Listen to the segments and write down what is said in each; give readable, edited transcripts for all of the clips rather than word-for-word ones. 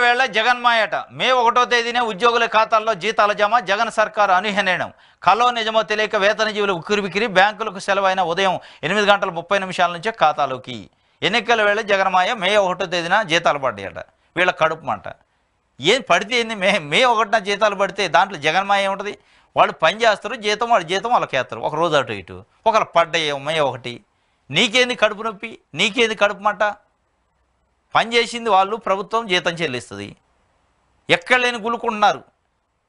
వేళ జగన్ మాయట. మే 1వ తేదీనే ఉద్యోగుల ఖాతాల్లో జీతాల జమ. జగన్ సర్కారు అనూహ్య నిర్ణయం. కలో నిజమో తెలియక వేతనజీవులు ఉక్కిరిబిక్కిరి. బ్యాంకులకు సెలవైన ఉదయం 8:30 నుంచే ఖాతాలోకి. ఎన్నికల వేళ జగన్ మాయ. మే 1వ తేదీన జీతాలు పడ్డాయట. వీళ్ళ కడుపు మంట. ఏం పడితే ఏంది? మే 1న జీతాలు పడితే దాంట్లో జగన్ మాయ ఏముంటుంది? వాళ్ళు పని చేస్తారు, జీతం వాళ్ళ జీతం వాళ్ళకి వేస్తారు. ఒక రోజు అటు ఇటు ఒకరు పడ్డాయి మే 1. నీకేంది కడుపు నొప్పి? నీకేంది కడుపు మంట? పని చేసింది వాళ్ళు, ప్రభుత్వం జీతం చెల్లిస్తుంది. ఎక్కడ లేని గులుకుంటున్నారు.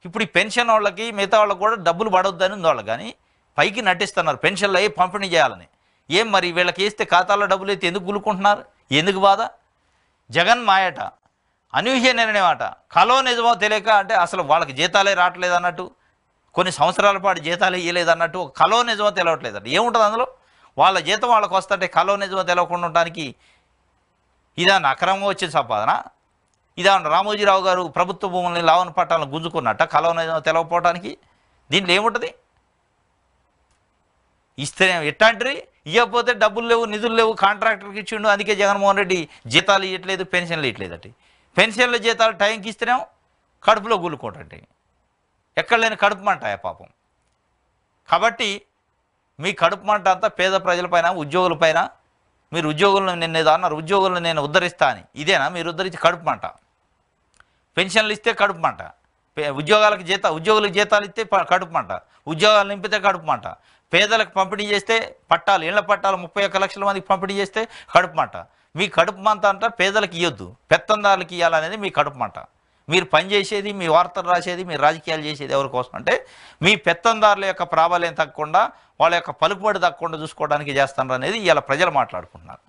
ఇప్పుడు ఈ పెన్షన్ వాళ్ళకి మిగతా వాళ్ళకి కూడా డబ్బులు పడవద్దని ఉంది వాళ్ళకి, కానీ పైకి నటిస్తున్నారు పెన్షన్లు అయ్యి పంపిణీ చేయాలని. ఏం మరి వీళ్ళకి వేస్తే ఖాతాలో డబ్బులు అయితే ఎందుకు గులుకుంటున్నారు? ఎందుకు బాధ? జగన్ మాయట, అనూహ్య నిర్ణయం అట. కలో నిజమో తెలియక అంటే అసలు వాళ్ళకి జీతాలే రావట్లేదు అన్నట్టు, కొన్ని సంవత్సరాల పాటు జీతాలు ఇవ్వలేదు అన్నట్టు. కలో నిజమో తెలియట్లేదట. ఏముంటుంది అందులో? వాళ్ళ జీతం వాళ్ళకి వస్తుంటే కలో నిజమో తెలియకుండా ఉండడానికి ఇదాన్ని అక్రమంగా వచ్చిన సంపాదన? ఇదాన్ని రామోజీరావు గారు ప్రభుత్వ భూముల్ని లావణ పట్టాలను గుంజుకున్నట్ట కలో నిజమో తెలియకపోవటానికి? దీంట్లో ఏముంటుంది? ఇస్తేనే ఎట్టాంటివి? ఇవ్వకపోతే డబ్బులు లేవు, నిధులు లేవు, కాంట్రాక్టర్కి ఇచ్చిండు, అందుకే జగన్మోహన్ రెడ్డి జీతాలు ఇవ్వట్లేదు, పెన్షన్లు ఇవ్వట్లేదట. పెన్షన్ల జీతాలు టైంకి ఇస్తేనేమో కడుపులో గుల్లుకోటండి. ఎక్కడ లేని కడుపు మంటాయా పాపం. కాబట్టి మీ కడుపు మంట అంతా పేద ప్రజలపైన, ఉద్యోగులపైన. మీరు ఉద్యోగులను నిన్న అన్నారు, ఉద్యోగులను నేను ఉద్ధరిస్తా అని. ఇదేనా మీరు ఉద్ధరించి కడుపు మంట? పెన్షన్లు ఇస్తే కడుపు మంట, ఉద్యోగులకు జీతాలు ఇస్తే కడుపు మంట, ఉద్యోగాలు నింపితే కడుపు మంట, పేదలకు పంపిణీ చేస్తే పట్టాలు, ఇళ్ల పట్టాలు 31 లక్షల మందికి పంపిణీ చేస్తే కడుపు మంట. మీ కడుపు మంట అంట పేదలకు ఇవ్వద్దు, పెత్తందారులకు ఇవ్వాలనేది మీ కడుపు మంట. మీరు పనిచేసేది, మీ వార్తలు రాసేది, మీ రాజకీయాలు చేసేది ఎవరి కోసం అంటే మీ పెత్తందారుల యొక్క ప్రాబల్యం తగ్గకుండా, వాళ్ళ యొక్క పలుకుబడి తగ్గకుండా చూసుకోవడానికి చేస్తున్నారు అనేది ఇలా ప్రజలు మాట్లాడుకుంటున్నారు.